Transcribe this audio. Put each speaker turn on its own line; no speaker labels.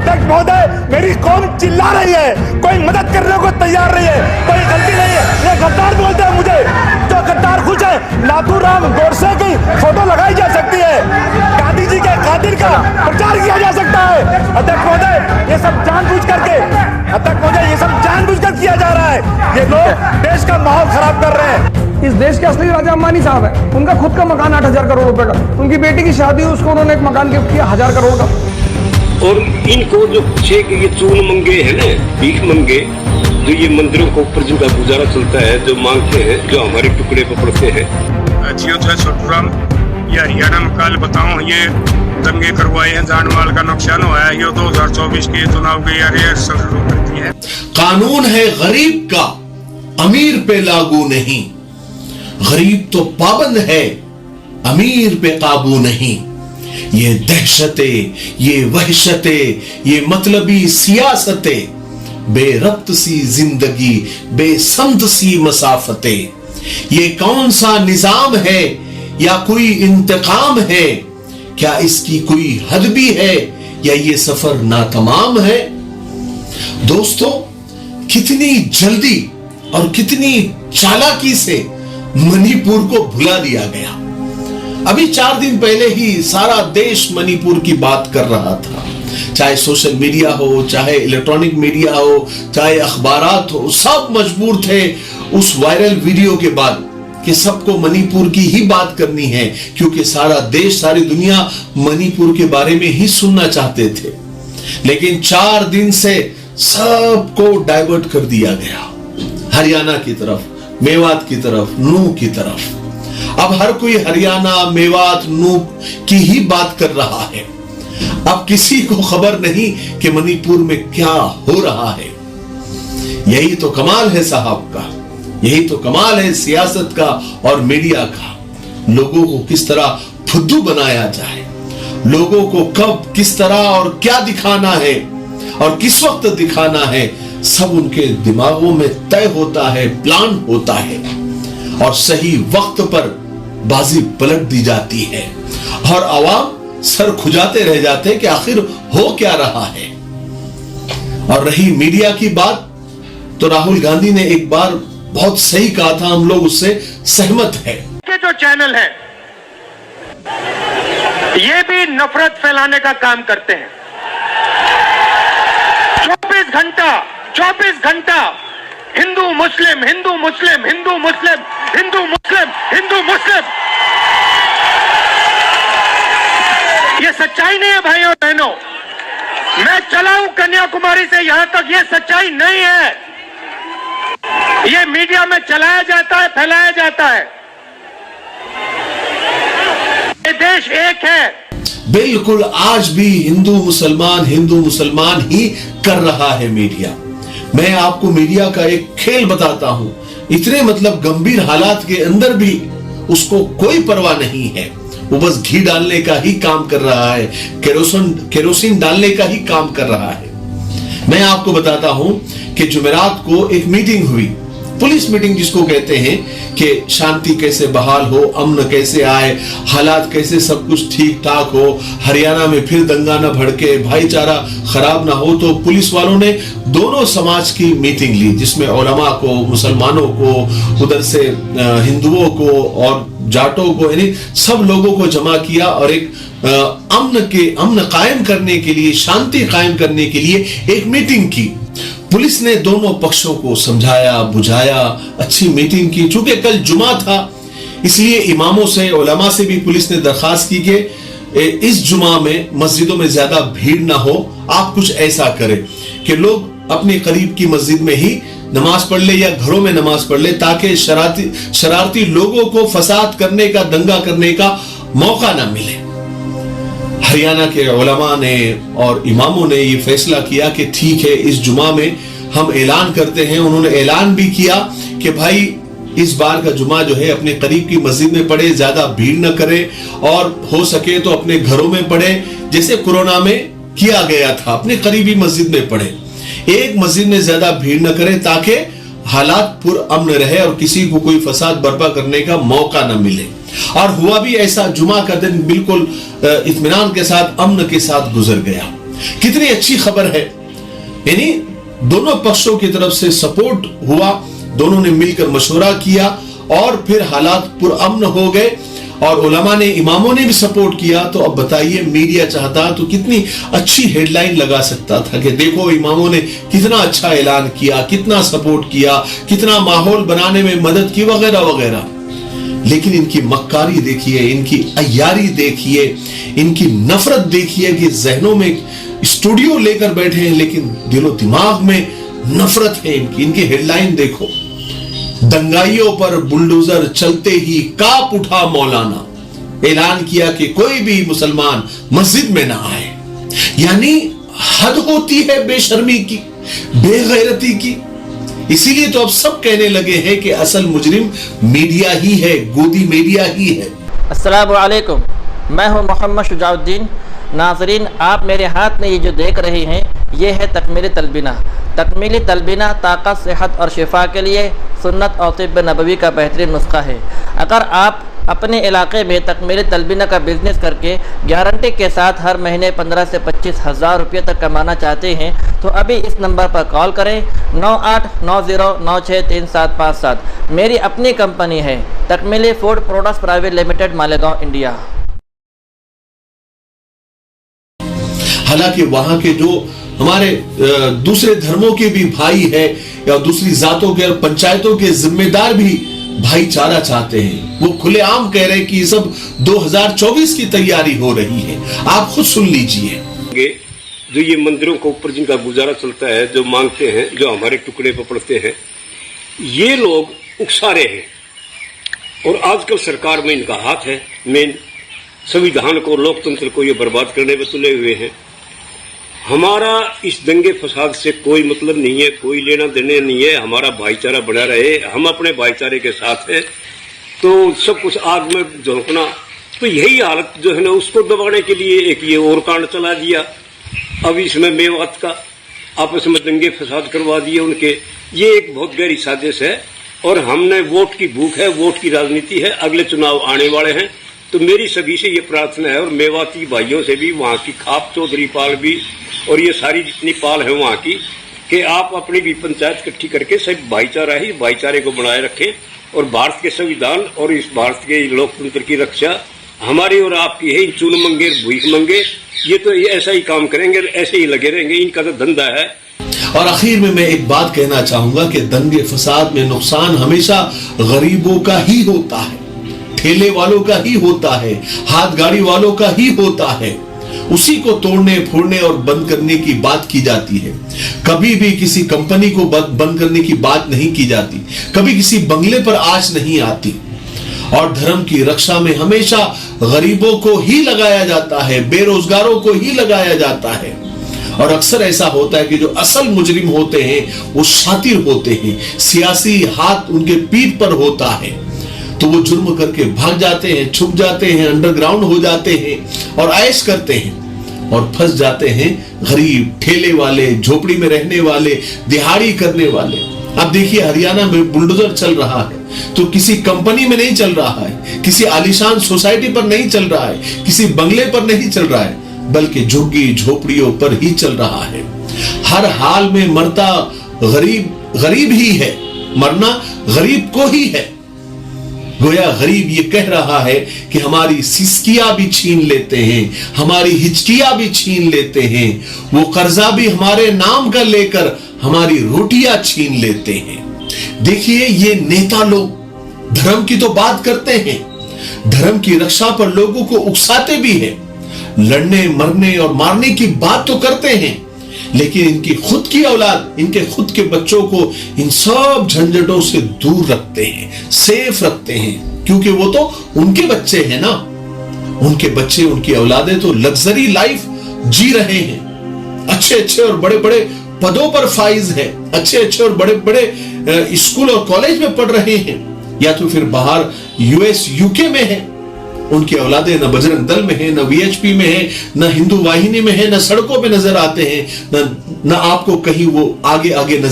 अध्यक्ष महोदय, मेरी कौम चिल्ला रही है, कोई मदद करने को तैयार नहीं है, कोई गलती नहीं है, ये गद्दार बोलते हैं मुझे। जो गद्दार खुश है, नाथूराम गोडसे की फोटो लगाई जा सकती है, गांधी जी के कातिल का प्रचार किया जा सकता है। अध्यक्ष महोदय, ये सब जानबूझ करके, अध्यक्ष महोदय, ये सब जानबूझकर किया जा रहा है। ये लोग देश का माहौल खराब कर रहे हैं।
इस देश के असली राजा अंबानी साहब है, उनका खुद का मकान 8,000 करोड़ रुपए का, उनकी बेटी की शादी हुई, उसको उन्होंने एक मकान गिफ्ट किया 1,000 करोड़ का।
और इनको जो पूछे कि ये चून मंगे है ना, भीख मंगे, जो ये मंदिरों के ऊपर जिनका गुजारा चलता है, जो मांगते हैं, जो हमारे टुकड़े पर पड़ते हैं।
जियो था छोटूराम, ये हरियाणा में कल बताऊं, ये दंगे करवाए हैं, जान माल का नुकसान हुआ है, ये 2024 के चुनाव की यारी शुरू करती है।
कानून है गरीब का, अमीर पे लागू नहीं। गरीब तो पाबंद है, अमीर पे काबू नहीं। ये दहशतें, ये वहशतें, ये मतलबी सियासतें, बेरब्त सी जिंदगी, बेसमत सी मसाफतें, ये कौन सा निजाम है या कोई इंतकाम है? क्या इसकी कोई हद भी है या ये सफर नातमाम है? दोस्तों, कितनी जल्दी और कितनी चालाकी से मणिपुर को भुला दिया गया। अभी 4 दिन पहले ही सारा देश मणिपुर की बात कर रहा था, चाहे सोशल मीडिया हो, चाहे इलेक्ट्रॉनिक मीडिया हो, चाहे अखबारात हो, सब मजबूर थे उस वायरल वीडियो के बाद कि सबको मणिपुर की ही बात करनी है, क्योंकि सारा देश, सारी दुनिया मणिपुर के बारे में ही सुनना चाहते थे। लेकिन 4 दिन से सबको डाइवर्ट कर दिया गया, हरियाणा की तरफ, मेवात की तरफ, नूह की तरफ। अब हर कोई हरियाणा, मेवात, नूह की ही बात कर रहा है। अब किसी को खबर नहीं कि मणिपुर में क्या हो रहा है। यही तो कमाल है साहब का, यही तो कमाल है सियासत का और मीडिया का। लोगों को किस तरह फुद्दू बनाया जाए, लोगों को कब, किस तरह और क्या दिखाना है और किस वक्त दिखाना है, सब उनके दिमागों में तय होता है, प्लान होता है, और सही वक्त पर बाजी पलट दी जाती है और आवाम सर खुजाते रह जाते हैं कि आखिर हो क्या रहा है। और रही मीडिया की बात, तो राहुल गांधी ने एक बार बहुत सही कहा था, हम लोग उससे सहमत हैं।
के जो चैनल है ये भी नफरत फैलाने का काम करते हैं। 24 घंटा हिंदू मुस्लिम, हिंदू मुस्लिम, हिंदू मुस्लिम, हिंदू मुस्लिम, हिंदू मुस्लिम। ये सच्चाई नहीं है भाइयों और बहनों। मैं चला हूं कन्याकुमारी से यहां तक, ये सच्चाई नहीं है। ये मीडिया में चलाया जाता है, फैलाया जाता है। ये देश एक है।
बिल्कुल, आज भी हिंदू मुसलमान ही कर रहा है मीडिया। मैं आपको मीडिया का एक खेल बताता हूं। इतने मतलब गंभीर हालात के अंदर भी उसको कोई परवाह नहीं है, वो बस घी डालने का ही काम कर रहा है, केरोसिन डालने का ही काम कर रहा है। मैं आपको बताता हूं कि जुमेरात को एक मीटिंग हुई, पुलिस मीटिंग जिसको कहते हैं, कि शांति कैसे बहाल हो, अमन कैसे आए, हालात कैसे सब कुछ ठीक ठाक हो, हरियाणा में फिर दंगा ना भड़के, भाईचारा खराब ना हो। तो पुलिस वालों ने दोनों समाज की मीटिंग ली, जिसमें उलमा को, मुसलमानों को, उधर से हिंदुओं को और जाटों को, यानी सब लोगों को जमा किया और एक अमन कायम करने के लिए, शांति कायम करने के लिए एक मीटिंग की। पुलिस ने दोनों पक्षों को समझाया, बुझाया, अच्छी मीटिंग की। चूंकि कल जुमा था, इसलिए इमामों से, उलमा से भी पुलिस ने दरखास्त की कि इस जुमा में मस्जिदों में ज्यादा भीड़ ना हो। आप कुछ ऐसा करें कि लोग अपने करीब की मस्जिद में ही नमाज पढ़ ले या घरों में नमाज पढ़ ले, ताकि शरारती लोगों को फसाद करने का, दंगा करने का मौका ना मिले। हरियाणा के उलमा ने और इमामों ने ये फैसला किया कि ठीक है, इस जुमा में हम ऐलान करते हैं। उन्होंने ऐलान भी किया कि भाई इस बार का जुमा जो है अपने करीब की मस्जिद में पढ़े, ज्यादा भीड़ न करे, और हो सके तो अपने घरों में पढ़े, जैसे कोरोना में किया गया था, अपने करीबी मस्जिद में पढ़े। एक मस्जिद में ज्यादा भीड़ न करे ताकि हालात पुरअमन रहे और किसी को कोई फसाद बर्पा करने का मौका न मिले। और हुआ भी ऐसा, जुमा का दिन बिल्कुल इत्मीनान के साथ, अमन के साथ गुजर गया। कितनी अच्छी खबर है। यानी दोनों पक्षों की तरफ से सपोर्ट हुआ, दोनों ने मिलकर मशवरा किया और फिर हालात पुरअमन हो गए और उलमा ने, इमामों ने भी सपोर्ट किया। तो अब बताइए, मीडिया चाहता तो कितनी अच्छी हेडलाइन लगा सकता था कि देखो इमामों ने कितना अच्छा ऐलान किया, कितना सपोर्ट किया, कितना माहौल बनाने में मदद की, वगैरह वगैरह। लेकिन इनकी मक्कारी देखिए, इनकी अय्यारी देखिए, इनकी नफरत देखिए कि जहनों में स्टूडियो लेकर बैठे हैं लेकिन दिलो दिमाग में नफरत है इनकी। इनकी हेडलाइन देखो, दंगाइयों पर बुलडोजर चलते ही कांप उठा मौलाना, ऐलान किया कि कोई भी मुसलमान मस्जिद में ना आए। यानी हद होती है बेशर्मी की, बेगैरती की। इसीलिए तो अब सब कहने लगे हैं कि असल मुजरिम मीडिया ही है, गोदी मीडिया ही है।
अस्सलामु अलैकुम, मैं हूं मोहम्मद शुजाउद्दीन। नाज़रीन, आप मेरे हाथ में ये जो देख रहे हैं ये है तकमीली तलबीना। तकमीली तलबीना ताकत, सेहत और शिफा के लिए सुन्नत और तिब्ब नबवी का बेहतरीन नुस्खा है। अगर आप अपने इलाके में तकमीली तलबीना का बिज़नेस करके गारंटी के साथ हर महीने 15 से 25 हज़ार रुपये तक कमाना चाहते हैं तो अभी इस नंबर पर कॉल करें 9890963757। मेरी अपनी कंपनी है Takmili food products private limited, Malegaon, India.
हालांकि वहां के जो हमारे दूसरे धर्मों के भी भाई है या दूसरी जातों के और पंचायतों के जिम्मेदार भी भाईचारा चाहते हैं, वो खुलेआम कह रहे हैं कि ये सब 2024 की तैयारी हो रही है। आप खुद सुन लीजिए।
जो ये मंदिरों के ऊपर जिनका गुजारा चलता है, जो मांगते हैं, जो हमारे टुकड़े पर पड़ते हैं, ये लोग उकसारे हैं और आजकल सरकार में इनका हाथ है। मेन संविधान को, लोकतंत्र को ये बर्बाद करने में तुले हुए हैं। हमारा इस दंगे फसाद से कोई मतलब नहीं है, कोई लेना देने नहीं है। हमारा भाईचारा बना रहे, हम अपने भाईचारे के साथ हैं। तो सब कुछ आग में झोंकना, तो यही हालत जो है ना, उसको दबाने के लिए एक ये और कांड चला दिया। अब इसमें मेवात का आपस में दंगे फसाद करवा दिए उनके। ये एक बहुत गहरी साजिश है और हमने वोट की भूख है, वोट की राजनीति है, अगले चुनाव आने वाले हैं। तो मेरी सभी से ये प्रार्थना है और मेवाती भाइयों से भी, वहां की खाप चौधरी पाल भी और ये सारी जितनी पाल है वहां की, कि आप अपनी भी पंचायत इकट्ठी करके सब भाईचारा ही भाईचारे को बनाए रखें और भारत के संविधान और इस भारत के लोकतंत्र की रक्षा हमारी और आपकी है। इन चून मंगे भूख मंगे ये तो ये ऐसा ही काम करेंगे, ऐसे ही लगे रहेंगे, इनका तो धंधा है।
और आखिर में मैं एक बात कहना चाहूंगा कि दंगे फसाद में नुकसान हमेशा गरीबों का ही होता है, ठेले वालों का ही होता है, हाथ गाड़ी वालों का ही होता है। उसी को तोड़ने फोड़ने और बंद करने की बात की जाती है। कभी भी किसी कंपनी को बंद करने की बात नहीं की जाती, कभी किसी बंगले पर आंच नहीं आती। और धर्म की रक्षा में हमेशा गरीबों को ही लगाया जाता है, बेरोजगारों को ही लगाया जाता है। और अक्सर ऐसा होता है कि जो असल मुजरिम होते हैं वो शातिर होते हैं, सियासी हाथ उनके पीठ पर होता है, तो वो जुर्म करके भाग जाते हैं, छुप जाते हैं, अंडरग्राउंड हो जाते हैं और ऐश करते हैं और फंस जाते हैं गरीब, ठेले वाले, झोपड़ी में रहने वाले, दिहाड़ी करने वाले। अब देखिए हरियाणा में बुलडोजर चल रहा है तो किसी कंपनी में नहीं चल रहा है, किसी आलीशान सोसाइटी पर नहीं चल रहा है, किसी बंगले पर नहीं चल रहा है, बल्कि झुग्गी झोपड़ियों पर ही चल रहा है। हर हाल में मरता गरीब ही है, मरना गरीब को ही है। गोया गरीब ये कह रहा है कि हमारी सिसकियां भी छीन लेते हैं, हमारी हिचकियां भी छीन लेते हैं, वो कर्जा भी हमारे नाम का लेकर हमारी रोटियां छीन लेते हैं। देखिए ये नेता लोग धर्म की तो बात करते हैं, धर्म की रक्षा पर लोगों को उकसाते भी हैं, लड़ने मरने और मारने की बात तो करते हैं, लेकिन इनकी खुद की औलाद, इनके खुद के बच्चों को इन सब झंझटों से दूर रखते हैं, सेफ रखते हैं, क्योंकि वो तो उनके बच्चे हैं ना। उनके बच्चे, उनकी औलादें तो लग्जरी लाइफ जी रहे हैं, अच्छे अच्छे और बड़े बड़े पदों पर फाइज है, अच्छे अच्छे और बड़े बड़े स्कूल और कॉलेज में पढ़ रहे हैं, या तो फिर बाहर यूएस यूके में है। उनकी औलादें न बजरंग दल में है, न वीएचपी में है, न हिंदू वाहिनी में है, न सड़कों पे नजर आते हैं, न आपको कहीं वो आगे आगे नजर